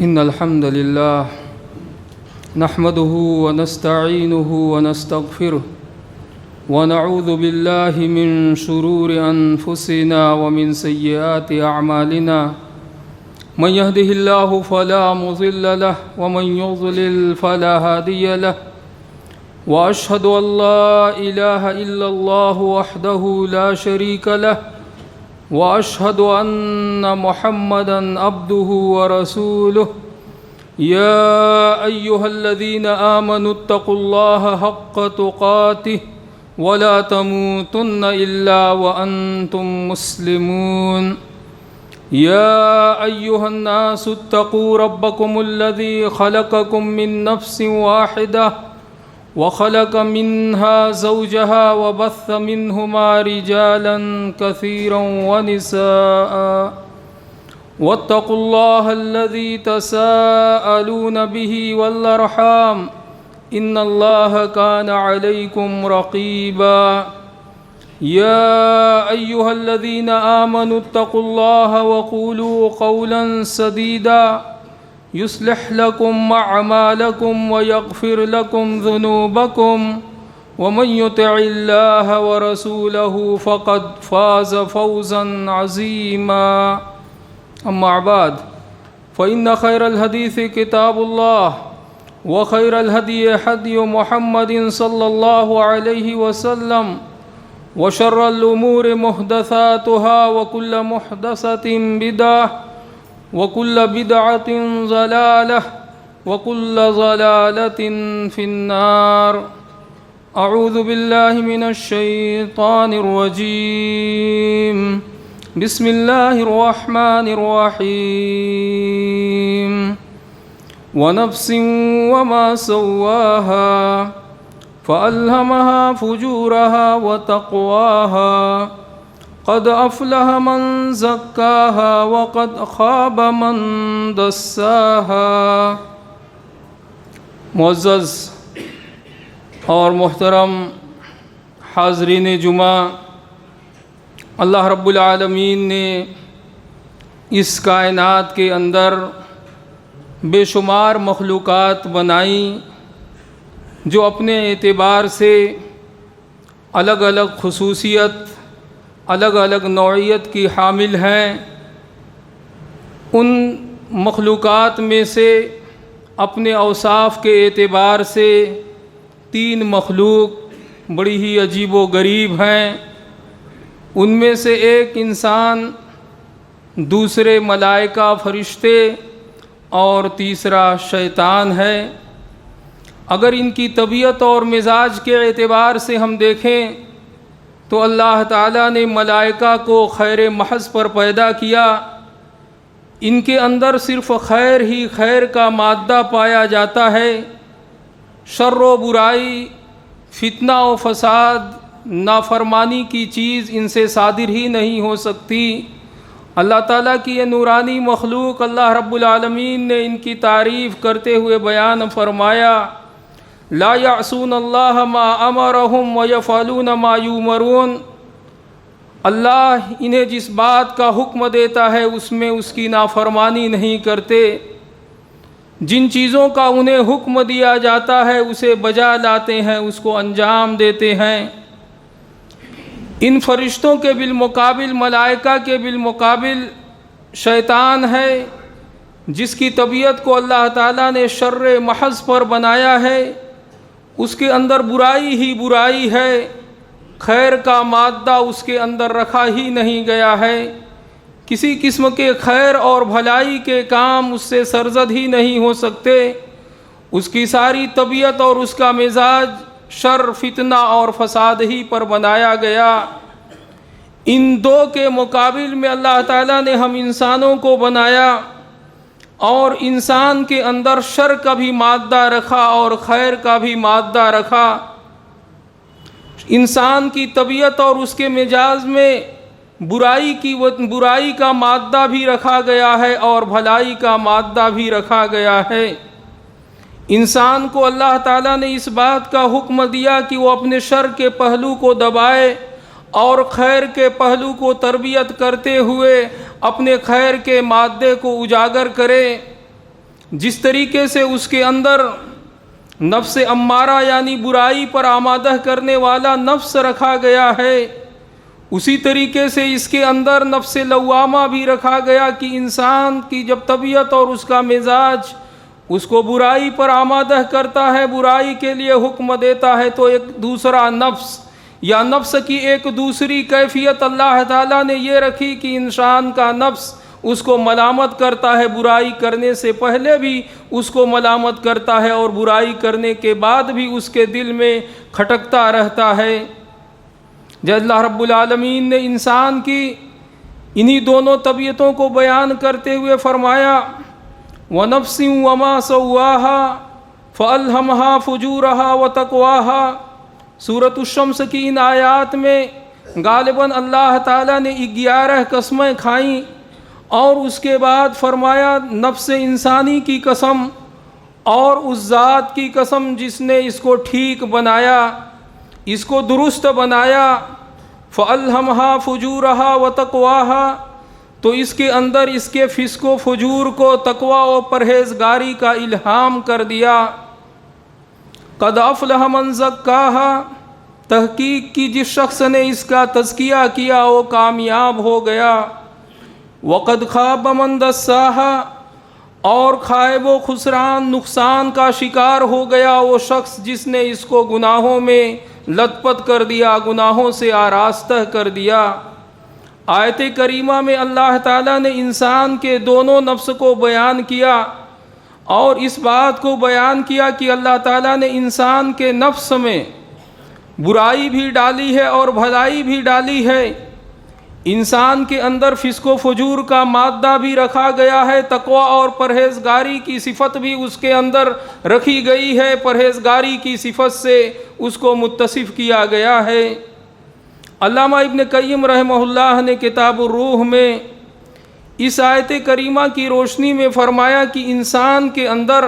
إن الحمد لله نحمده ونستعينه ونستغفره ونعوذ بالله من شرور أنفسنا ومن سيئات أعمالنا من يهده الله فلا مضل له ومن يضلل فلا هادي له وأشهد أن لا إله إلا الله وحده لا شريك له وأشهد أن محمدًا عبده ورسوله يا أيها الذين آمنوا اتقوا الله حق تقاته ولا تموتن إلا وأنتم مسلمون يا أيها الناس اتقوا ربكم الذي خلقكم من نفس واحدة وخلق منها زوجها وبث منهما رجالا كثيرا ونساء واتقوا الله الذي تساءلون به والأرحام إن الله كان عليكم رقيبا يا أيها الذين آمنوا اتقوا الله وقولوا قولا سديدا يصلح لكم أعمالكم ويغفر لكم ذنوبكم ومن يطع الله ورسوله فقد فاز فوزا عظيما أما بعد فإن خير الحديث كتاب الله وخير الهدي هدي محمد صلى الله عليه وسلم وشر الأمور محدثاتها وكل محدثة بدعة وكل بدعة ضلالة وكل ضلالة في النار أعوذ بالله من الشيطان الرجيم بسم الله الرحمن الرحيم ونفس وما سواها فألهمها فجورها وتقواها قد أفلح من زكاها وقد خاب من دساها۔ معزز اور محترم حاضرین جمعہ، اللہ رب العالمین نے اس کائنات کے اندر بے شمار مخلوقات بنائیں جو اپنے اعتبار سے الگ الگ خصوصیت، الگ الگ نوعیت کی حامل ہیں۔ ان مخلوقات میں سے اپنے اوصاف کے اعتبار سے 3 مخلوق بڑی ہی عجیب و غریب ہیں۔ ان میں سے ایک انسان، دوسرے ملائکہ فرشتے اور تیسرا شیطان ہے۔ اگر ان کی طبیعت اور مزاج کے اعتبار سے ہم دیکھیں تو اللہ تعالیٰ نے ملائکہ کو خیر محض پر پیدا کیا۔ ان کے اندر صرف خیر ہی خیر کا مادہ پایا جاتا ہے۔ شر و برائی، فتنہ و فساد، نافرمانی کی چیز ان سے صادر ہی نہیں ہو سکتی۔ اللہ تعالیٰ کی یہ نورانی مخلوق اللہ رب العالمین نے ان کی تعریف کرتے ہوئے بیان فرمایا، لا یعصون اللہ ما امرہم ویفعلون ما یؤمرون۔ اللہ انہیں جس بات کا حکم دیتا ہے اس میں اس کی نافرمانی نہیں کرتے، جن چیزوں کا انہیں حکم دیا جاتا ہے اسے بجا لاتے ہیں، اس کو انجام دیتے ہیں۔ ان فرشتوں کے بالمقابل، ملائکہ کے بالمقابل شیطان ہے، جس کی طبیعت کو اللہ تعالیٰ نے شر محض پر بنایا ہے۔ اس کے اندر برائی ہی برائی ہے، خیر کا مادہ اس کے اندر رکھا ہی نہیں گیا ہے۔ کسی قسم کے خیر اور بھلائی کے کام اس سے سرزد ہی نہیں ہو سکتے۔ اس کی ساری طبیعت اور اس کا مزاج شر، فتنہ اور فساد ہی پر بنایا گیا۔ ان 2 کے مقابل میں اللہ تعالیٰ نے ہم انسانوں کو بنایا اور انسان کے اندر شر کا بھی مادہ رکھا اور خیر کا بھی مادہ رکھا۔ انسان کی طبیعت اور اس کے مزاج میں برائی کا مادہ بھی رکھا گیا ہے اور بھلائی کا مادہ بھی رکھا گیا ہے۔ انسان کو اللہ تعالیٰ نے اس بات کا حکم دیا کہ وہ اپنے شر کے پہلو کو دبائے اور خیر کے پہلو کو تربیت کرتے ہوئے اپنے خیر کے مادے کو اجاگر کرے۔ جس طریقے سے اس کے اندر نفس امارہ یعنی برائی پر آمادہ کرنے والا نفس رکھا گیا ہے، اسی طریقے سے اس کے اندر نفس لوامہ بھی رکھا گیا کہ انسان کی جب طبیعت اور اس کا مزاج اس کو برائی پر آمادہ کرتا ہے، برائی کے لیے حکم دیتا ہے، تو ایک دوسرا نفس یا نفس کی ایک دوسری کیفیت اللہ تعالیٰ نے یہ رکھی کہ انسان کا نفس اس کو ملامت کرتا ہے، برائی کرنے سے پہلے بھی اس کو ملامت کرتا ہے اور برائی کرنے کے بعد بھی اس کے دل میں کھٹکتا رہتا ہے۔ جب اللہ رب العالمین نے انسان کی انہی دونوں طبیعتوں کو بیان کرتے ہوئے فرمایا وَنَفْسٍ وَمَا سَوَّاهَا فَأَلْهَمَهَا فُجُورَهَا وَتَقْوَاهَا، سورۃ الشمس کی ان آیات میں غالباً اللہ تعالیٰ نے 11 قسمیں کھائیں اور اس کے بعد فرمایا نفس انسانی کی قسم اور اس ذات کی قسم جس نے اس کو ٹھیک بنایا، اس کو درست بنایا، فَأَلْهَمَهَا فُجُورَهَا وَتَقْوَاهَا، تو اس کے اندر اس کے فسق و فجور کو تقوی و پرہیزگاری کا الہام کر دیا۔ قَدْ أَفْلَحَ مَنْ زَكَّاهَا، تحقیق کی جس شخص نے اس کا تزکیہ کیا وہ کامیاب ہو گیا۔ وَقَدْ خَابَ مَنْ دَسَّاهَا، اور خائب و خسران نقصان کا شکار ہو گیا وہ شخص جس نے اس کو گناہوں میں لت پت کر دیا، گناہوں سے آراستہ کر دیا۔ آیت کریمہ میں اللہ تعالیٰ نے انسان کے دونوں نفس کو بیان کیا اور اس بات کو بیان کیا کہ اللہ تعالیٰ نے انسان کے نفس میں برائی بھی ڈالی ہے اور بھلائی بھی ڈالی ہے، انسان کے اندر فسق و فجور کا مادہ بھی رکھا گیا ہے، تقوی اور پرہیزگاری کی صفت بھی اس کے اندر رکھی گئی ہے، پرہیزگاری کی صفت سے اس کو متصف کیا گیا ہے۔ علامہ ابن قیم رحمہ اللہ نے کتاب الروح میں اس آیت کریمہ کی روشنی میں فرمایا کہ انسان کے اندر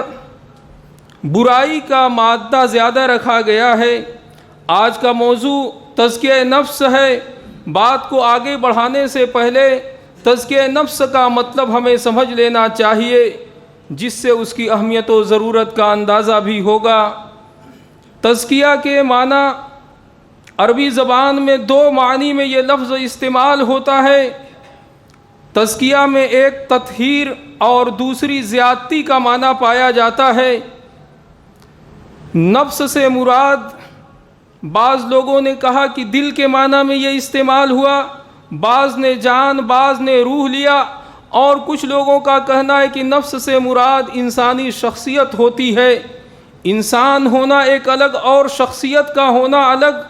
برائی کا مادہ زیادہ رکھا گیا ہے۔ آج کا موضوع تزکیہ نفس ہے۔ بات کو آگے بڑھانے سے پہلے تزکیہ نفس کا مطلب ہمیں سمجھ لینا چاہیے، جس سے اس کی اہمیت و ضرورت کا اندازہ بھی ہوگا۔ تزکیہ کے معنی عربی زبان میں 2 معنی میں یہ لفظ استعمال ہوتا ہے۔ تزکیہ میں ایک تطہیر اور دوسری زیادتی کا معنی پایا جاتا ہے۔ نفس سے مراد بعض لوگوں نے کہا کہ دل کے معنی میں یہ استعمال ہوا، بعض نے جان، بعض نے روح لیا، اور کچھ لوگوں کا کہنا ہے کہ نفس سے مراد انسانی شخصیت ہوتی ہے۔ انسان ہونا ایک الگ اور شخصیت کا ہونا الگ،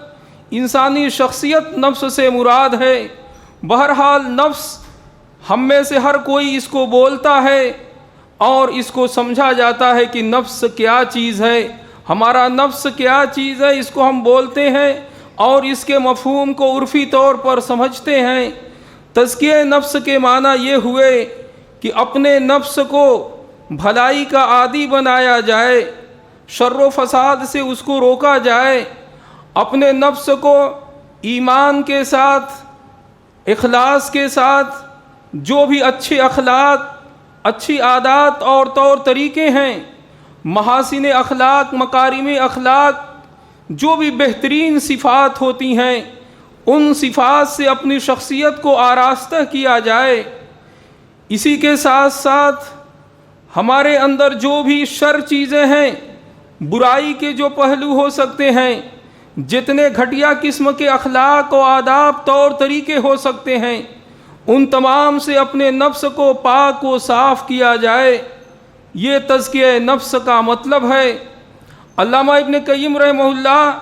انسانی شخصیت نفس سے مراد ہے۔ بہرحال نفس ہم میں سے ہر کوئی اس کو بولتا ہے اور اس کو سمجھا جاتا ہے کہ نفس کیا چیز ہے، ہمارا نفس کیا چیز ہے، اس کو ہم بولتے ہیں اور اس کے مفہوم کو عرفی طور پر سمجھتے ہیں۔ تزکیہ نفس کے معنی یہ ہوئے کہ اپنے نفس کو بھلائی کا عادی بنایا جائے، شر و فساد سے اس کو روکا جائے، اپنے نفس کو ایمان کے ساتھ، اخلاص کے ساتھ، جو بھی اچھے اخلاق، اچھی عادات اور طور طریقے ہیں، محاسن اخلاق، مکارم اخلاق، جو بھی بہترین صفات ہوتی ہیں، ان صفات سے اپنی شخصیت کو آراستہ کیا جائے۔ اسی کے ساتھ ساتھ ہمارے اندر جو بھی شر چیزیں ہیں، برائی کے جو پہلو ہو سکتے ہیں، جتنے گھٹیا قسم کے اخلاق و آداب طور طریقے ہو سکتے ہیں، ان تمام سے اپنے نفس کو پاک و صاف کیا جائے۔ یہ تزکیہ نفس کا مطلب ہے۔ علامہ ابن قیم رحمہ اللہ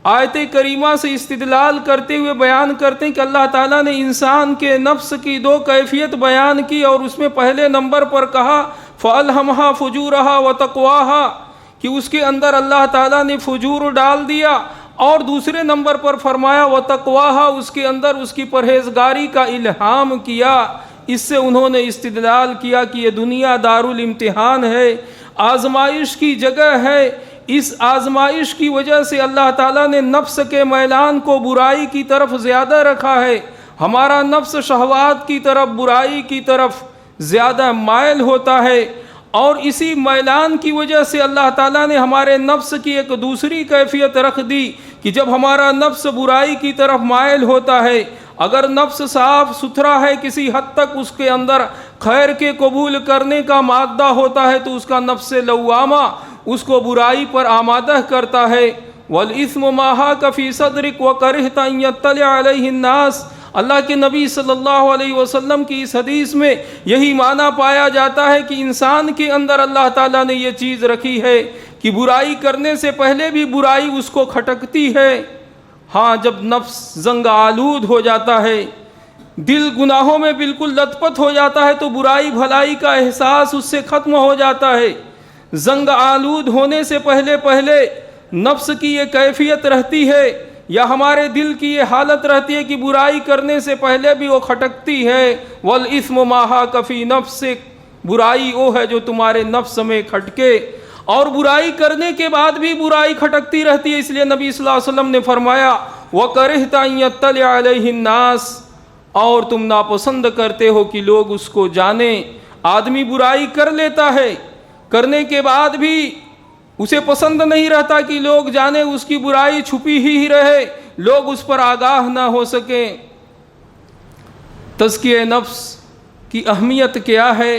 آیت کریمہ سے استدلال کرتے ہوئے بیان کرتے ہیں کہ اللہ تعالیٰ نے انسان کے نفس کی 2 کیفیت بیان کی، اور اس میں پہلے نمبر پر کہا فَأَلْهَمَهَا فُجُورَهَا وَتَقْوَاهَا، کہ اس کے اندر اللہ تعالیٰ نے فجور ڈال دیا، اور دوسرے نمبر پر فرمایا وَتَقْوَاهَا، اس کے اندر اس کی پرہیزگاری کا الہام کیا۔ اس سے انہوں نے استدلال کیا کہ یہ دنیا دارالامتحان ہے، آزمائش کی جگہ ہے۔ اس آزمائش کی وجہ سے اللہ تعالیٰ نے نفس کے میلان کو برائی کی طرف زیادہ رکھا ہے۔ ہمارا نفس شہوات کی طرف، برائی کی طرف زیادہ مائل ہوتا ہے، اور اسی میلان کی وجہ سے اللہ تعالیٰ نے ہمارے نفس کی ایک دوسری کیفیت رکھ دی کہ جب ہمارا نفس برائی کی طرف مائل ہوتا ہے، اگر نفس صاف ستھرا ہے، کسی حد تک اس کے اندر خیر کے قبول کرنے کا مادہ ہوتا ہے، تو اس کا نفس لوامہ اس کو برائی پر آمادہ کرتا ہے۔ وَالْإِثْمُ مَا حَاكَ فِي صَدْرِكَ وَكَرِهْتَ أَن يَطَّلِعَ عَلَيْهِ النَّاسُ۔ اللہ کے نبی صلی اللہ علیہ وسلم کی اس حدیث میں یہی معنی پایا جاتا ہے کہ انسان کے اندر اللہ تعالیٰ نے یہ چیز رکھی ہے کہ برائی کرنے سے پہلے بھی برائی اس کو کھٹکتی ہے۔ ہاں، جب نفس زنگ آلود ہو جاتا ہے، دل گناہوں میں بالکل لت پت ہو جاتا ہے، تو برائی بھلائی کا احساس اس سے ختم ہو جاتا ہے۔ زنگ آلود ہونے سے پہلے نفس کی یہ کیفیت رہتی ہے، یا ہمارے دل کی یہ حالت رہتی ہے کہ برائی کرنے سے پہلے بھی وہ کھٹکتی ہے۔ وَالْإِثْمُ مَا حَاكَ فِي نَفْسِكَ، برائی وہ ہے جو تمہارے نفس میں کھٹکے، اور برائی کرنے کے بعد بھی برائی کھٹکتی رہتی ہے۔ اس لیے نبی صلی اللہ علیہ وسلم نے فرمایا وَكَرِهْتَ أَن يَطَّلِعَ عَلَيْهِ النَّاسُ، اور تم ناپسند کرتے ہو کہ لوگ اس کو جانیں۔ آدمی برائی کر لیتا ہے، کرنے کے بعد بھی اسے پسند نہیں رہتا کہ لوگ جانیں، اس کی برائی چھپی ہی رہے، لوگ اس پر آگاہ نہ ہو سکیں۔ تزکیہ نفس کی اہمیت کیا ہے؟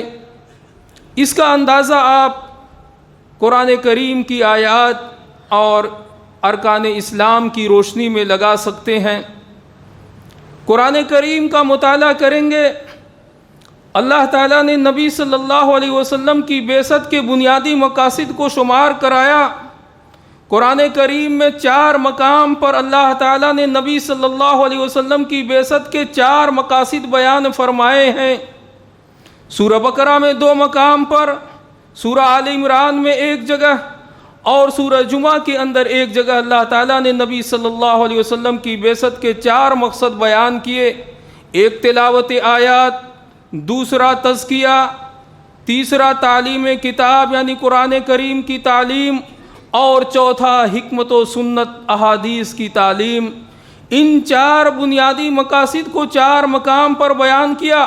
اس کا اندازہ آپ قرآن کریم کی آیات اور ارکان اسلام کی روشنی میں لگا سکتے ہیں۔ قرآن کریم کا مطالعہ کریں گے، اللہ تعالیٰ نے نبی صلی اللہ علیہ وسلم کی بعثت کے بنیادی مقاصد کو شمار کرایا۔ قرآن کریم میں 4 مقام پر اللہ تعالیٰ نے نبی صلی اللہ علیہ وسلم کی بعثت کے 4 مقاصد بیان فرمائے ہیں۔ سورہ بقرہ میں 2 مقام پر، سورہ آل عمران میں 1 جگہ، اور سورہ جمعہ کے اندر 1 جگہ اللہ تعالیٰ نے نبی صلی اللہ علیہ وسلم کی بعثت کے 4 مقصد بیان کیے۔ ایک تلاوت آیات، دوسرا تزکیہ، تیسرا تعلیم کتاب یعنی قرآن کریم کی تعلیم، اور چوتھا حکمت و سنت احادیث کی تعلیم۔ ان 4 بنیادی مقاصد کو 4 مقام پر بیان کیا،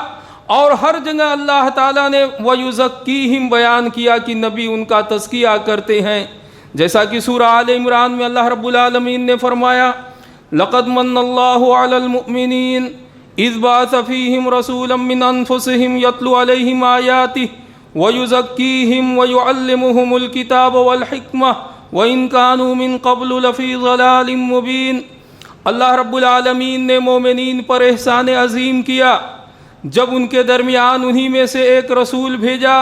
اور ہر جگہ اللہ تعالیٰ نے وَيُزَكِّيهِمْ بیان کیا کہ نبی ان کا تزکیہ کرتے ہیں۔ جیسا کہ سورہ آل عمران میں اللہ رب العالمین نے فرمایا لَقَدْ مَنَّ اللَّهُ عَلَى الْمُؤْمِنِينَ اذ بعث فيهم رسولا من انفسهم يتلو عليهم آياته ويزكيهم ويعلمهم الكتاب والحكمة وإن كانوا من قبل لفي ضلال مبين۔ اللہ رب العالمین نے مومنین پر احسان عظیم کیا جب ان کے درمیان انہی میں سے ایک رسول بھیجا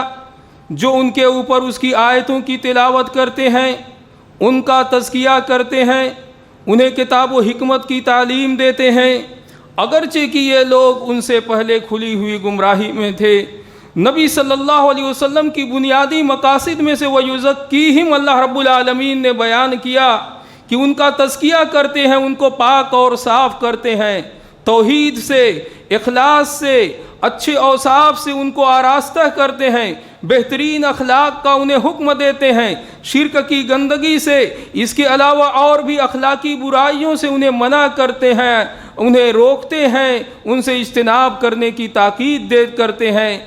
جو ان کے اوپر اس کی آیتوں کی تلاوت کرتے ہیں، ان کا تزکیہ کرتے ہیں، انہیں کتاب و حکمت کی تعلیم دیتے ہیں، اگرچہ کہ یہ لوگ ان سے پہلے کھلی ہوئی گمراہی میں تھے۔ نبی صلی اللہ علیہ وسلم کی بنیادی مقاصد میں سے وَيُزَكِّيهِمْ اللہ رب العالمین نے بیان کیا کہ ان کا تزکیہ کرتے ہیں، ان کو پاک اور صاف کرتے ہیں، توحید سے، اخلاص سے، اچھے اوصاف سے ان کو آراستہ کرتے ہیں، بہترین اخلاق کا انہیں حکم دیتے ہیں، شرک کی گندگی سے، اس کے علاوہ اور بھی اخلاقی برائیوں سے انہیں منع کرتے ہیں، انہیں روکتے ہیں، ان سے اجتناب کرنے کی تاکید کرتے ہیں۔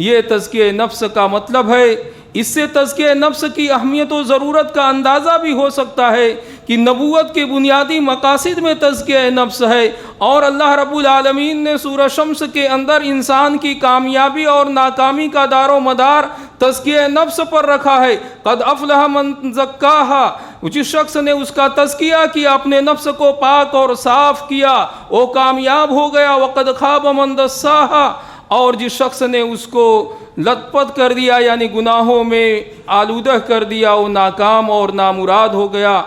یہ تزکیہ نفس کا مطلب ہے۔ اس سے تزکیہ نفس کی اہمیت و ضرورت کا اندازہ بھی ہو سکتا ہے کہ نبوت کے بنیادی مقاصد میں تزکیہ نفس ہے، اور اللہ رب العالمین نے سورہ شمس کے اندر انسان کی کامیابی اور ناکامی کا دار و مدار تزکیہ نفس پر رکھا ہے۔ قد افلح من زکاہا، جس شخص نے اس کا تزکیہ کیا، اپنے نفس کو پاک اور صاف کیا، وہ کامیاب ہو گیا۔ وقد خاب من دساہا، اور جس شخص نے اس کو لت پت کر دیا یعنی گناہوں میں آلودہ کر دیا، وہ ناکام اور نامراد ہو گیا۔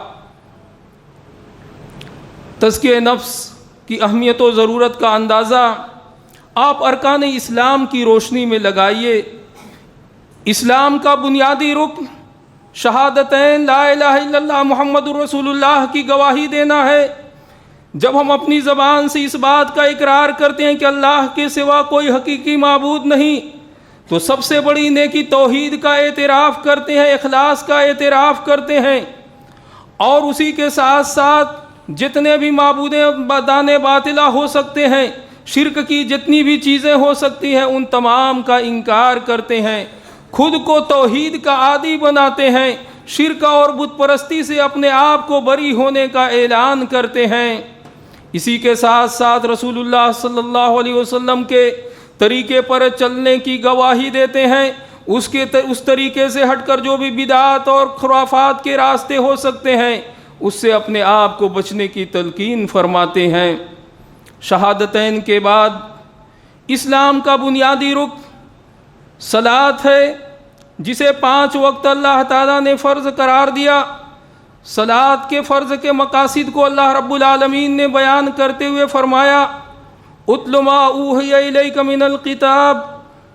تزکیہ نفس کی اہمیت و ضرورت کا اندازہ آپ ارکان اسلام کی روشنی میں لگائیے۔ اسلام کا بنیادی رکن شہادتین لا الہ الا اللہ محمد الرسول اللہ کی گواہی دینا ہے۔ جب ہم اپنی زبان سے اس بات کا اقرار کرتے ہیں کہ اللہ کے سوا کوئی حقیقی معبود نہیں، تو سب سے بڑی نیکی توحید کا اعتراف کرتے ہیں، اخلاص کا اعتراف کرتے ہیں، اور اسی کے ساتھ ساتھ جتنے بھی معبودیں دانے باطلہ ہو سکتے ہیں، شرک کی جتنی بھی چیزیں ہو سکتی ہیں، ان تمام کا انکار کرتے ہیں۔ خود کو توحید کا عادی بناتے ہیں، شرک اور بت پرستی سے اپنے آپ کو بری ہونے کا اعلان کرتے ہیں۔ اسی کے ساتھ ساتھ رسول اللہ صلی اللہ علیہ وسلم کے طریقے پر چلنے کی گواہی دیتے ہیں۔ اس طریقے سے ہٹ کر جو بھی بدعات اور خرافات کے راستے ہو سکتے ہیں اس سے اپنے آپ کو بچنے کی تلقین فرماتے ہیں۔ شہادتین کے بعد اسلام کا بنیادی رکن صلاۃ ہے، جسے 5 وقت اللہ تعالیٰ نے فرض قرار دیا۔ صلاۃ کے فرض کے مقاصد کو اللہ رب العالمین نے بیان کرتے ہوئے فرمایا، اتل ما اوحی الیک من الکتاب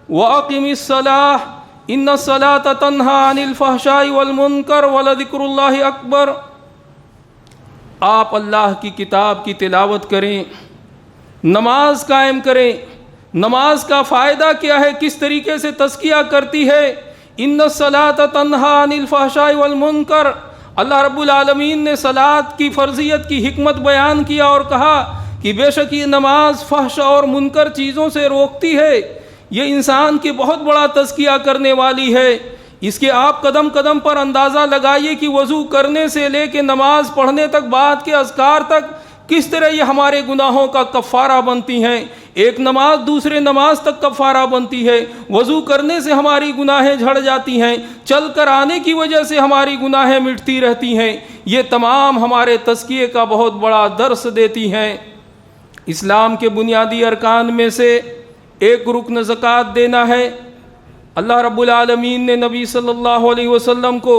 واقم الصلاۃ ان الصلاۃ تنہی عن الفحشاء والمنکر ولذکر اللہ اکبر۔ آپ اللہ کی کتاب کی تلاوت کریں، نماز قائم کریں۔ نماز کا فائدہ کیا ہے، کس طریقے سے تزکیہ کرتی ہے؟ ان الصلاۃ تنہی عن الفحشاء والمنکر، اللہ رب العالمین نے صلاۃ کی فرضیت کی حکمت بیان کیا اور کہا کہ بے شک یہ نماز فحش اور منکر چیزوں سے روکتی ہے، یہ انسان کے بہت بڑا تزکیہ کرنے والی ہے۔ اس کے آپ قدم قدم پر اندازہ لگائیے کہ وضو کرنے سے لے کے نماز پڑھنے تک، بعد کے اذکار تک کس طرح یہ ہمارے گناہوں کا کفارہ بنتی ہیں۔ ایک نماز دوسرے نماز تک کفارہ بنتی ہے، وضو کرنے سے ہماری گناہیں جھڑ جاتی ہیں، چل کر آنے کی وجہ سے ہماری گناہیں مٹتی رہتی ہیں۔ یہ تمام ہمارے تزکیے کا بہت بڑا درس دیتی ہیں۔ اسلام کے بنیادی ارکان میں سے ایک رکن زکوٰۃ دینا ہے۔ اللہ رب العالمین نے نبی صلی اللہ علیہ وسلم کو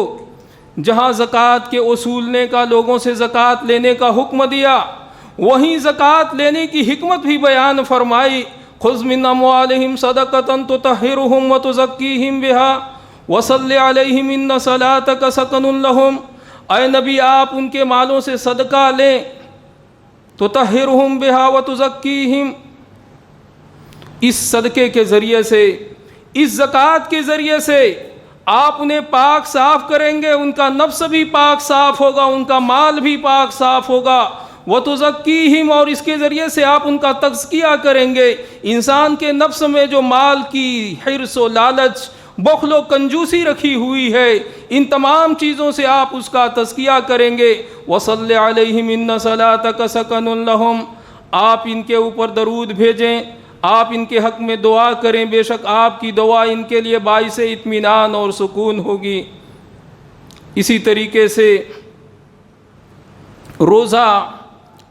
جہاں زکوٰۃ کے وصولنے کا، لوگوں سے زکوٰۃ لینے کا حکم دیا، وہیں زکوٰۃ لینے کی حکمت بھی بیان فرمائی۔ خذ من اموالہم صدقۃ تطہرہم وتزکیہم بہا وصلی علیہم ان صلاتک سکن لہم۔ اے نبی، آپ ان کے مالوں سے صدقہ لیں، تطہرہم بہا وتزکیہم، اس صدقے کے ذریعے سے، اس زکوٰۃ کے ذریعے سے آپ انہیں پاک صاف کریں گے، ان کا نفس بھی پاک صاف ہوگا، ان کا مال بھی پاک صاف ہوگا۔ وَتُزَكِّيهِمْ، اور اس کے ذریعے سے آپ ان کا تزکیہ کریں گے۔ انسان کے نفس میں جو مال کی حرص و لالچ، بخل و کنجوسی رکھی ہوئی ہے، ان تمام چیزوں سے آپ اس کا تزکیہ کریں گے۔ وَصَلِّ عَلَيْهِمْ إِنَّ صَلَاتَكَ سَكَنٌ لَهُمْ، آپ ان کے اوپر درود بھیجیں، آپ ان کے حق میں دعا کریں، بے شک آپ کی دعا ان کے لیے باعث اطمینان اور سکون ہوگی۔ اسی طریقے سے روزہ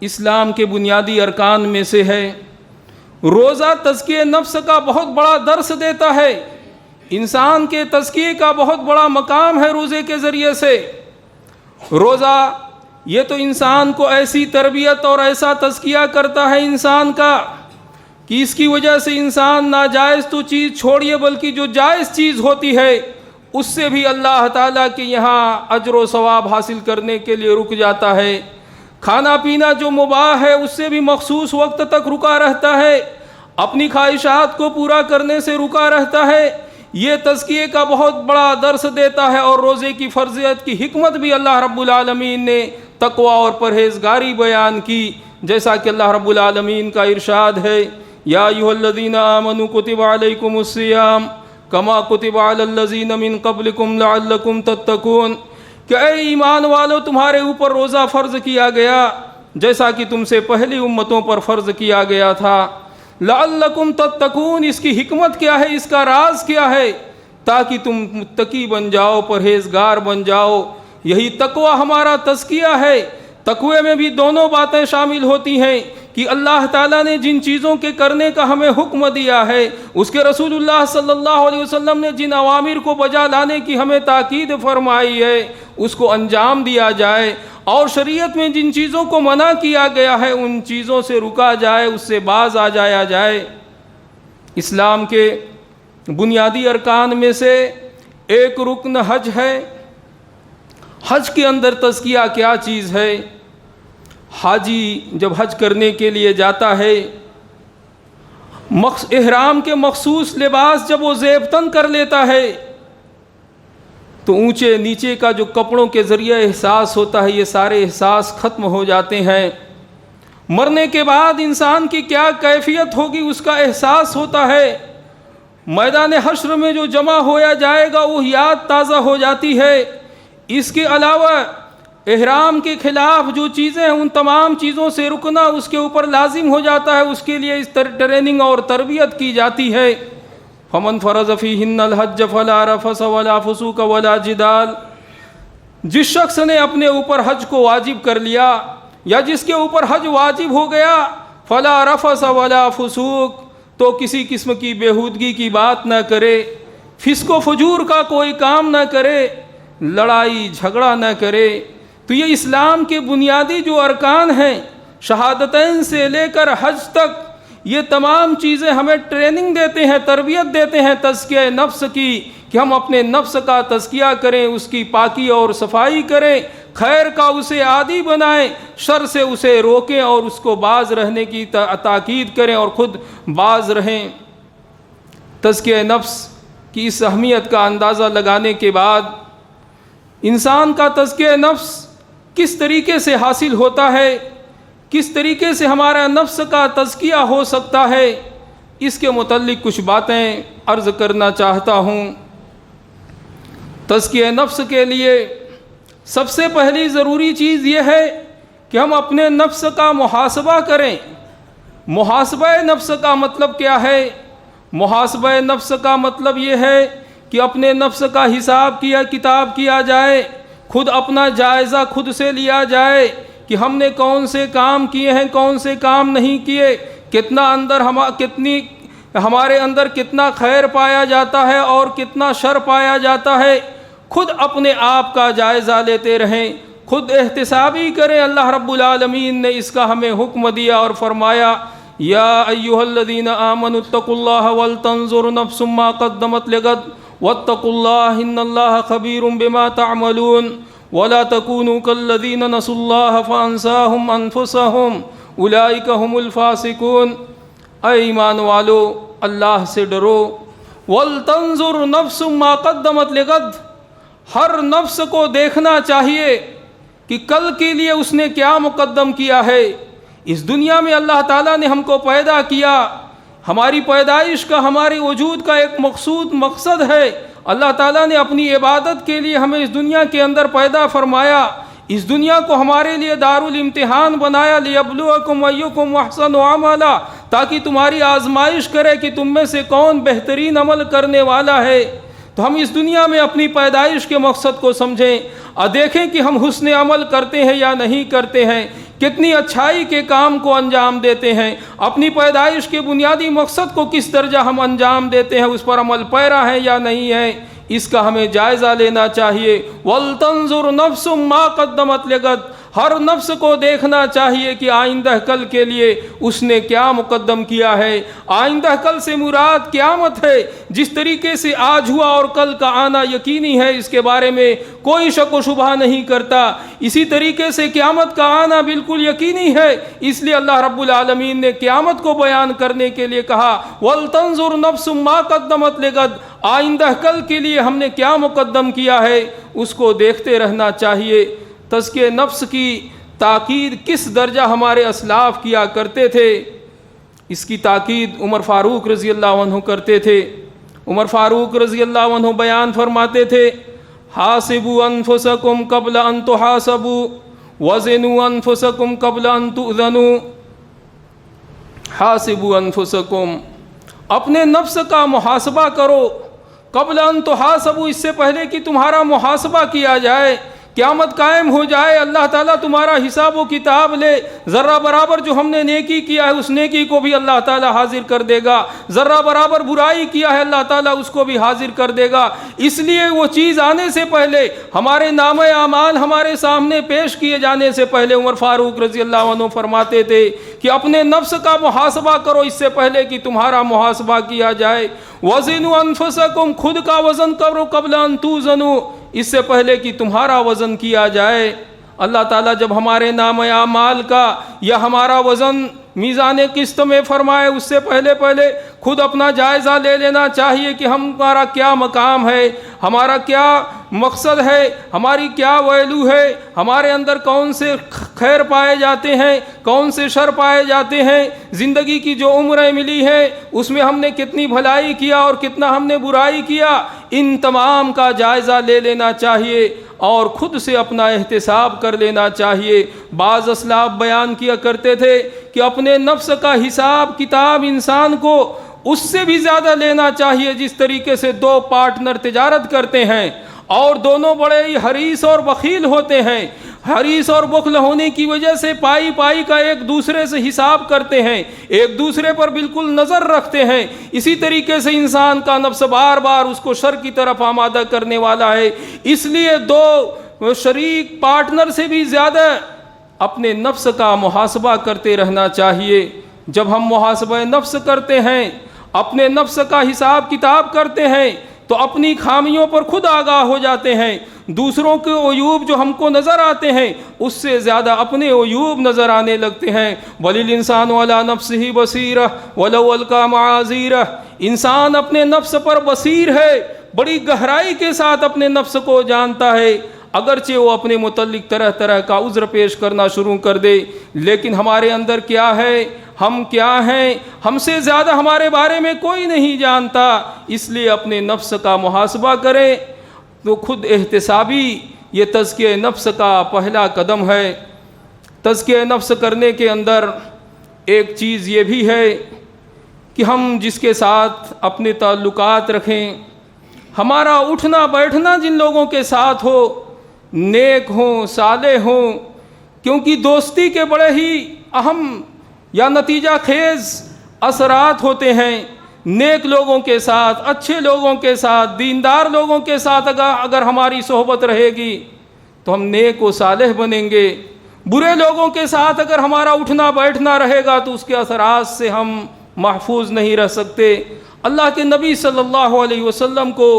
اسلام کے بنیادی ارکان میں سے ہے۔ روزہ تزکیہ نفس کا بہت بڑا درس دیتا ہے، انسان کے تزکیے کا بہت بڑا مقام ہے روزے کے ذریعے سے۔ روزہ یہ تو انسان کو ایسی تربیت اور ایسا تزکیہ کرتا ہے انسان کا کہ اس کی وجہ سے انسان ناجائز تو چیز چھوڑیے، بلکہ جو جائز چیز ہوتی ہے اس سے بھی اللہ تعالیٰ کے یہاں اجر و ثواب حاصل کرنے کے لیے رک جاتا ہے۔ کھانا پینا جو مباح ہے اس سے بھی مخصوص وقت تک رکا رہتا ہے، اپنی خواہشات کو پورا کرنے سے رکا رہتا ہے۔ یہ تزکیے کا بہت بڑا درس دیتا ہے، اور روزے کی فرضیت کی حکمت بھی اللہ رب العالمین نے تقوی اور پرہیزگاری بیان کی، جیسا کہ اللہ رب العالمین کا ارشاد ہے، یا ایھا الذین آمنوا کتب علیکم الصیام کما کتب علی الذین من قبلکم لعلکم تتقون، کہ اے ایمان والو، تمہارے اوپر روزہ فرض کیا گیا جیسا کہ تم سے پہلی امتوں پر فرض کیا گیا تھا۔ لعلکم تتقون، اس کی حکمت کیا ہے، اس کا راز کیا ہے؟ تاکہ تم متقی بن جاؤ، پرہیزگار بن جاؤ۔ یہی تقوی ہمارا تزکیہ ہے۔ تقوی میں بھی دونوں باتیں شامل ہوتی ہیں کہ اللہ تعالیٰ نے جن چیزوں کے کرنے کا ہمیں حکم دیا ہے، اس کے رسول اللہ صلی اللہ علیہ وسلم نے جن اوامر کو بجا لانے کی ہمیں تاکید فرمائی ہے اس کو انجام دیا جائے، اور شریعت میں جن چیزوں کو منع کیا گیا ہے ان چیزوں سے رکا جائے، اس سے باز آ جایا جائے۔ اسلام کے بنیادی ارکان میں سے ایک رکن حج ہے۔ حج کے اندر تزکیہ کیا چیز ہے؟ حاجی جب حج کرنے کے لیے جاتا ہے، احرام کے مخصوص لباس جب وہ زیب تن کر لیتا ہے تو اونچے نیچے کا جو کپڑوں کے ذریعے احساس ہوتا ہے، یہ سارے احساس ختم ہو جاتے ہیں۔ مرنے کے بعد انسان کی کیا کیفیت ہوگی اس کا احساس ہوتا ہے۔ میدان حشر میں جو جمع ہویا جائے گا وہ یاد تازہ ہو جاتی ہے۔ اس کے علاوہ احرام کے خلاف جو چیزیں ہیں ان تمام چیزوں سے رکنا اس کے اوپر لازم ہو جاتا ہے، اس کے لیے اس ٹریننگ اور تربیت کی جاتی ہے۔ فمن فرض فیہن الحج فلا رفث ولا فسوق ولا جدال، جس شخص نے اپنے اوپر حج کو واجب کر لیا یا جس کے اوپر حج واجب ہو گیا، فلا رفث ولا فسوق، تو کسی قسم کی بےہودگی کی بات نہ کرے، فسق و فجور کا کوئی کام نہ کرے، لڑائی جھگڑا نہ کرے۔ تو یہ اسلام کے بنیادی جو ارکان ہیں، شہادتین سے لے کر حج تک، یہ تمام چیزیں ہمیں ٹریننگ دیتے ہیں، تربیت دیتے ہیں تزکیہ نفس کی، کہ ہم اپنے نفس کا تزکیہ کریں، اس کی پاکی اور صفائی کریں، خیر کا اسے عادی بنائیں، شر سے اسے روکیں اور اس کو باز رہنے کی تاکید کریں اور خود باز رہیں۔ تزکیہ نفس کی اس اہمیت کا اندازہ لگانے کے بعد انسان کا تزکیہ نفس کس طریقے سے حاصل ہوتا ہے، کس طریقے سے ہمارا نفس کا تزکیہ ہو سکتا ہے، اس کے متعلق کچھ باتیں عرض کرنا چاہتا ہوں۔ تزکیہ نفس کے لیے سب سے پہلی ضروری چیز یہ ہے کہ ہم اپنے نفس کا محاسبہ کریں۔ محاسبہ نفس کا مطلب کیا ہے؟ محاسبہ نفس کا مطلب یہ ہے کہ اپنے نفس کا حساب کتاب کیا جائے، خود اپنا جائزہ خود سے لیا جائے کہ ہم نے کون سے کام کیے ہیں، کون سے کام نہیں کیے، ہمارے اندر کتنا خیر پایا جاتا ہے اور کتنا شر پایا جاتا ہے۔ خود اپنے آپ کا جائزہ لیتے رہیں، خود احتسابی کریں۔ اللہ رب العالمین نے اس کا ہمیں حکم دیا اور فرمایا، یا ایھا الذین آمنوا اتقوا اللہ ولتنظر نفس ما قدمت لغد واتقوا اللہ ان اللہ خبیر بما تعملون ولا تکونوا کالذین نسوا اللہ فانساہم انفسہم اولئک هم الفاسقون۔ اے ایمان والو، اللہ سے ڈرو۔ ولتنظر نفس ما قدمت لغد، ہر نفس کو دیکھنا چاہیے کہ کل کے لیے اس نے کیا مقدم کیا ہے۔ اس دنیا میں اللہ تعالیٰ نے ہم کو پیدا کیا، ہماری پیدائش کا، ہمارے وجود کا ایک مقصد ہے۔ اللہ تعالیٰ نے اپنی عبادت کے لیے ہمیں اس دنیا کے اندر پیدا فرمایا، اس دنیا کو ہمارے لیے دارالامتحان بنایا، لیبلوکم ایکم احسن عملا، تاکہ تمہاری آزمائش کرے کہ تم میں سے کون بہترین عمل کرنے والا ہے۔ تو ہم اس دنیا میں اپنی پیدائش کے مقصد کو سمجھیں اور دیکھیں کہ ہم حسن عمل کرتے ہیں یا نہیں کرتے ہیں، کتنی اچھائی کے کام کو انجام دیتے ہیں، اپنی پیدائش کے بنیادی مقصد کو کس درجہ ہم انجام دیتے ہیں، اس پر عمل پیرا ہے یا نہیں ہے، اس کا ہمیں جائزہ لینا چاہیے۔ وَلْتَنظُرْ نَفْسٌ مَا قَدَّمَتْ لِغَدٍ، ہر نفس کو دیکھنا چاہیے کہ آئندہ کل کے لیے اس نے کیا مقدم کیا ہے۔ آئندہ کل سے مراد قیامت ہے۔ جس طریقے سے آج ہوا اور کل کا آنا یقینی ہے، اس کے بارے میں کوئی شک و شبہ نہیں کرتا، اسی طریقے سے قیامت کا آنا بالکل یقینی ہے۔ اس لیے اللہ رب العالمین نے قیامت کو بیان کرنے کے لیے کہا، وَلْتَنظُرْ نَفْسٌ مَا قَدَّمَتْ لِغَدٍ، آئندہ کل کے لیے ہم نے کیا مقدم کیا ہے، اس کو دیکھتے رہنا چاہیے۔ تزکیہ نفس کی تاکید کس درجہ ہمارے اسلاف کیا کرتے تھے، اس کی تاکید عمر فاروق رضی اللہ عنہ کرتے تھے۔ عمر فاروق رضی اللہ عنہ بیان فرماتے تھے، حاسبوا انفسکم قبل ان تحاسبوا وزنوا انفسکم قبل ان تؤذنوا۔ حاسبوا انفسکم، اپنے نفس کا محاسبہ کرو، قبل ان تحاسبوا، اس سے پہلے کہ تمہارا محاسبہ کیا جائے، قیامت قائم ہو جائے، اللہ تعالیٰ تمہارا حساب و کتاب لے، ذرہ برابر جو ہم نے نیکی کیا ہے اس نیکی کو بھی اللہ تعالیٰ حاضر کر دے گا، ذرہ برابر برائی کیا ہے اللہ تعالیٰ اس کو بھی حاضر کر دے گا۔ اس لیے وہ چیز آنے سے پہلے، ہمارے نامہ اعمال ہمارے سامنے پیش کیے جانے سے پہلے، عمر فاروق رضی اللہ عنہ فرماتے تھے کہ اپنے نفس کا محاسبہ کرو اس سے پہلے کہ تمہارا محاسبہ کیا جائے۔ وزنوا انفسکم، خود کا وزن کرو قبل ان توزنوا، اس سے پہلے کہ تمہارا وزن کیا جائے۔ اللہ تعالیٰ جب ہمارے نام اعمال کا یا ہمارا وزن میزان قسط میں فرمائے، اس سے پہلے خود اپنا جائزہ لے لینا چاہیے کہ ہمارا کیا مقام ہے، ہمارا کیا مقصد ہے، ہماری کیا ویلو ہے، ہمارے اندر کون سے خیر پائے جاتے ہیں، کون سے شر پائے جاتے ہیں، زندگی کی جو عمریں ملی ہے اس میں ہم نے کتنی بھلائی کیا اور کتنا ہم نے برائی کیا، ان تمام کا جائزہ لے لینا چاہیے اور خود سے اپنا احتساب کر لینا چاہیے۔ بعض اسلاف بیان کیا کرتے تھے کہ اپنے نفس کا حساب کتاب انسان کو اس سے بھی زیادہ لینا چاہیے جس طریقے سے دو پارٹنر تجارت کرتے ہیں اور دونوں بڑے ہی حریص اور بخیل ہوتے ہیں، حریص اور بخل ہونے کی وجہ سے پائی پائی کا ایک دوسرے سے حساب کرتے ہیں، ایک دوسرے پر بالکل نظر رکھتے ہیں۔ اسی طریقے سے انسان کا نفس بار بار اس کو شر کی طرف آمادہ کرنے والا ہے، اس لیے دو شریک پارٹنر سے بھی زیادہ اپنے نفس کا محاسبہ کرتے رہنا چاہیے۔ جب ہم محاسبہ نفس کرتے ہیں، اپنے نفس کا حساب کتاب کرتے ہیں، تو اپنی خامیوں پر خود آگاہ ہو جاتے ہیں، دوسروں کے عیوب جو ہم کو نظر آتے ہیں اس سے زیادہ اپنے عیوب نظر آنے لگتے ہیں۔ بل الانسان علی نفسہ بصیرہ ولو القی معاذیرہ، انسان اپنے نفس پر بصیر ہے، بڑی گہرائی کے ساتھ اپنے نفس کو جانتا ہے، اگرچہ وہ اپنے متعلق طرح طرح کا عذر پیش کرنا شروع کر دے، لیکن ہمارے اندر کیا ہے، ہم کیا ہیں، ہم سے زیادہ ہمارے بارے میں کوئی نہیں جانتا۔ اس لیے اپنے نفس کا محاسبہ کریں تو خود احتسابی یہ تزکیہ نفس کا پہلا قدم ہے۔ تزکیہ نفس کرنے کے اندر ایک چیز یہ بھی ہے کہ ہم جس کے ساتھ اپنے تعلقات رکھیں، ہمارا اٹھنا بیٹھنا جن لوگوں کے ساتھ ہو، نیک ہوں، صالح ہوں، کیونکہ دوستی کے بڑے ہی اہم یا نتیجہ خیز اثرات ہوتے ہیں۔ نیک لوگوں کے ساتھ، اچھے لوگوں کے ساتھ، دیندار لوگوں کے ساتھ اگر ہماری صحبت رہے گی تو ہم نیک و صالح بنیں گے۔ برے لوگوں کے ساتھ اگر ہمارا اٹھنا بیٹھنا رہے گا تو اس کے اثرات سے ہم محفوظ نہیں رہ سکتے۔ اللہ کے نبی صلی اللہ علیہ وسلم کو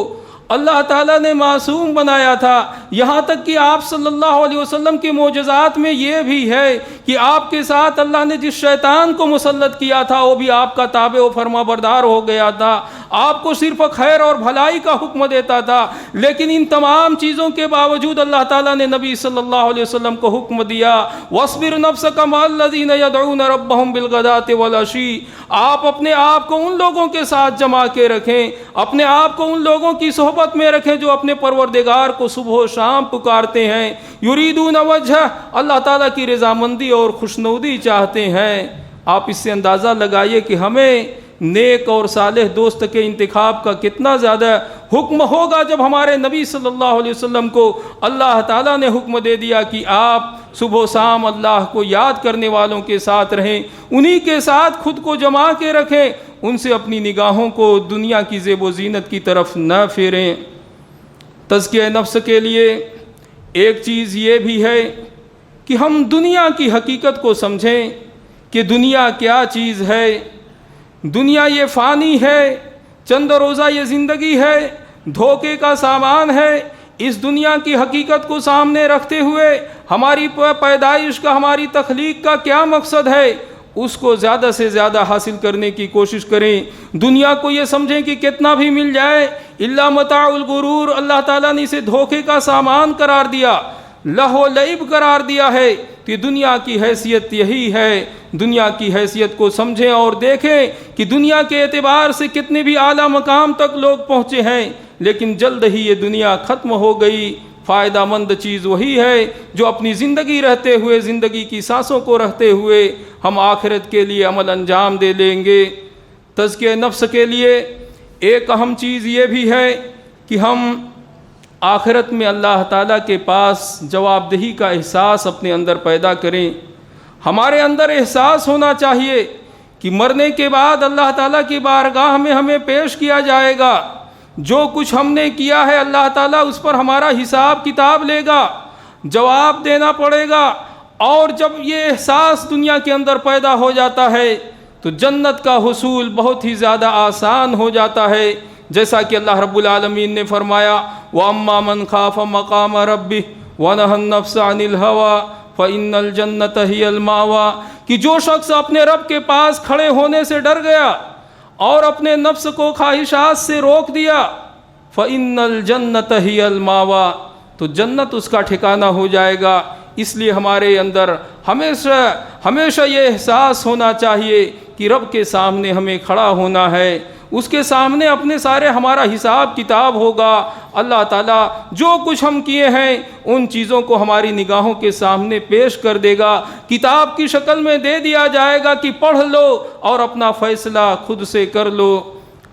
اللہ تعالیٰ نے معصوم بنایا تھا، یہاں تک کہ آپ صلی اللہ علیہ وسلم کے معجزات میں یہ بھی ہے کہ آپ کے ساتھ اللہ نے جس شیطان کو مسلط کیا تھا وہ بھی آپ کا تابع و فرما بردار ہو گیا تھا، آپ کو صرف خیر اور بھلائی کا حکم دیتا تھا، لیکن ان تمام چیزوں کے باوجود اللہ تعالیٰ نے نبی صلی اللہ علیہ وسلم کو حکم دیا وَاصْبِرْ نَفْسَكَ مَعَ الَّذِينَ يَدْعُونَ رَبَّهُمْ بِالْغَدَاةِ وَالْعَشِيِّ، آپ اپنے آپ کو ان لوگوں کے ساتھ جما کے رکھیں، اپنے آپ کو ان لوگوں کی صحبت میں رکھیں جو اپنے پروردگار کو صبح و شام پکارتے ہیں، یریدون وجہ، اللہ تعالیٰ کی رضامندی اور خوشنودی چاہتے ہیں۔ آپ اس سے اندازہ لگائیے کہ ہمیں نیک اور صالح دوست کے انتخاب کا کتنا زیادہ حکم ہوگا جب ہمارے نبی صلی اللہ علیہ وسلم کو اللہ تعالیٰ نے حکم دے دیا کہ آپ صبح و شام اللہ کو یاد کرنے والوں کے ساتھ رہیں، انہی کے ساتھ خود کو جما کے رکھیں، ان سے اپنی نگاہوں کو دنیا کی زیب و زینت کی طرف نہ پھیریں۔ تزکیہ نفس کے لیے ایک چیز یہ بھی ہے کہ ہم دنیا کی حقیقت کو سمجھیں کہ دنیا کیا چیز ہے۔ دنیا یہ فانی ہے، چند روزہ یہ زندگی ہے، دھوکے کا سامان ہے۔ اس دنیا کی حقیقت کو سامنے رکھتے ہوئے ہماری پیدائش کا، ہماری تخلیق کا کیا مقصد ہے، اس کو زیادہ سے زیادہ حاصل کرنے کی کوشش کریں۔ دنیا کو یہ سمجھیں کہ کتنا بھی مل جائے الا متاع الغرور، اللہ تعالیٰ نے اسے دھوکے کا سامان قرار دیا، لہو و لعب قرار دیا ہے کہ دنیا کی حیثیت یہی ہے۔ دنیا کی حیثیت کو سمجھیں اور دیکھیں کہ دنیا کے اعتبار سے کتنے بھی اعلیٰ مقام تک لوگ پہنچے ہیں، لیکن جلد ہی یہ دنیا ختم ہو گئی۔ فائدہ مند چیز وہی ہے جو اپنی زندگی رہتے ہوئے، زندگی کی سانسوں کو رہتے ہوئے ہم آخرت کے لیے عمل انجام دے لیں گے۔ تزکیہ نفس کے لیے ایک اہم چیز یہ بھی ہے کہ ہم آخرت میں اللہ تعالیٰ کے پاس جواب دہی کا احساس اپنے اندر پیدا کریں۔ ہمارے اندر احساس ہونا چاہیے کہ مرنے کے بعد اللہ تعالیٰ کی بارگاہ میں ہمیں پیش کیا جائے گا، جو کچھ ہم نے کیا ہے اللہ تعالیٰ اس پر ہمارا حساب کتاب لے گا، جواب دینا پڑے گا۔ اور جب یہ احساس دنیا کے اندر پیدا ہو جاتا ہے تو جنت کا حصول بہت ہی زیادہ آسان ہو جاتا ہے، جیسا کہ اللہ رب العالمین نے فرمایا وَأَمَّا مَنْ خَافَ مَقَامَ رَبِّهِ وَنَهَى النَّفْسَ عَنِ الْهَوَىٰ فَإِنَّ الْجَنَّةَ هِيَ الْمَأْوَىٰ، کہ جو شخص اپنے رب کے پاس کھڑے ہونے سے ڈر گیا اور اپنے نفس کو خواہشات سے روک دیا، فَإِنَّ الْجَنَّةَ هِيَ الْمَأْوَىٰ، تو جنت اس کا ٹھکانہ ہو جائے گا۔ اس لیے ہمارے اندر ہمیشہ یہ احساس ہونا چاہیے کہ رب کے سامنے ہمیں کھڑا ہونا ہے، اس کے سامنے اپنے سارے ہمارا حساب کتاب ہوگا۔ اللہ تعالیٰ جو کچھ ہم کیے ہیں ان چیزوں کو ہماری نگاہوں کے سامنے پیش کر دے گا، کتاب کی شکل میں دے دیا جائے گا کہ پڑھ لو اور اپنا فیصلہ خود سے کر لو۔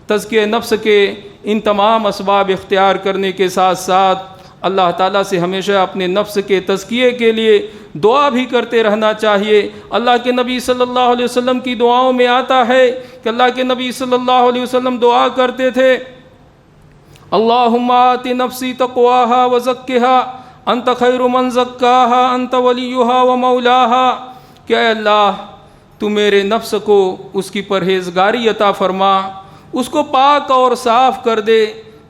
تزکیہ نفس کے ان تمام اسباب اختیار کرنے کے ساتھ ساتھ اللہ تعالیٰ سے ہمیشہ اپنے نفس کے تزکیے کے لیے دعا بھی کرتے رہنا چاہیے۔ اللہ کے نبی صلی اللہ علیہ وسلم کی دعاؤں میں آتا ہے کہ اللہ کے نبی صلی اللہ علیہ وسلم دعا کرتے تھے، اللہم آت نفسی تقواہا وزکہا انت خیر من زکاہا انت ولیہا ومولاہا، کہ اے اللہ تو میرے نفس کو اس کی پرہیزگاری عطا فرما، اس کو پاک اور صاف کر دے،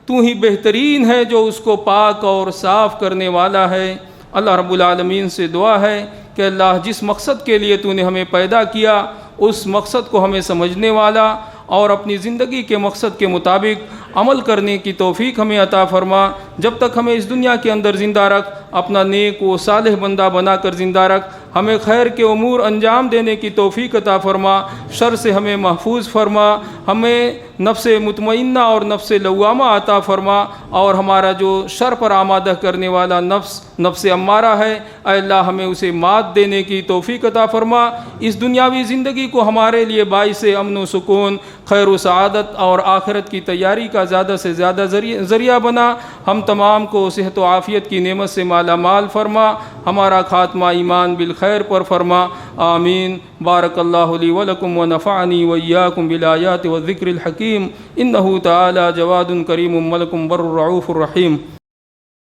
تو ہی بہترین ہے جو اس کو پاک اور صاف کرنے والا ہے۔ اللہ رب العالمین سے دعا ہے کہ اللہ جس مقصد کے لیے تو نے ہمیں پیدا کیا اس مقصد کو ہمیں سمجھنے والا اور اپنی زندگی کے مقصد کے مطابق عمل کرنے کی توفیق ہمیں عطا فرما۔ جب تک ہمیں اس دنیا کے اندر زندہ رکھ، اپنا نیک و صالح بندہ بنا کر زندہ رکھ، ہمیں خیر کے امور انجام دینے کی توفیق عطا فرما، شر سے ہمیں محفوظ فرما، ہمیں نفس مطمئنہ اور نفس لوامہ عطا فرما، اور ہمارا جو شر پر آمادہ کرنے والا نفس امارہ ہے اے اللہ ہمیں اسے مات دینے کی توفیق عطا فرما۔ اس دنیاوی زندگی کو ہمارے لیے باعث امن و سکون، خیر و سعادت اور آخرت کی تیاری کا زیادہ سے زیادہ ذریعہ بنا، ہم تمام کو صحت و عافیت کی نعمت سے مالا مال فرما، ہمارا خاتمہ ایمان بالخیر پر فرما، آمین۔ بارک اللہ لی ولکم ونفعنی وإیاکم بالآیات والذکر الحکیم، انہ تعالی جواد کریم ملک بر رعوف الرحیم۔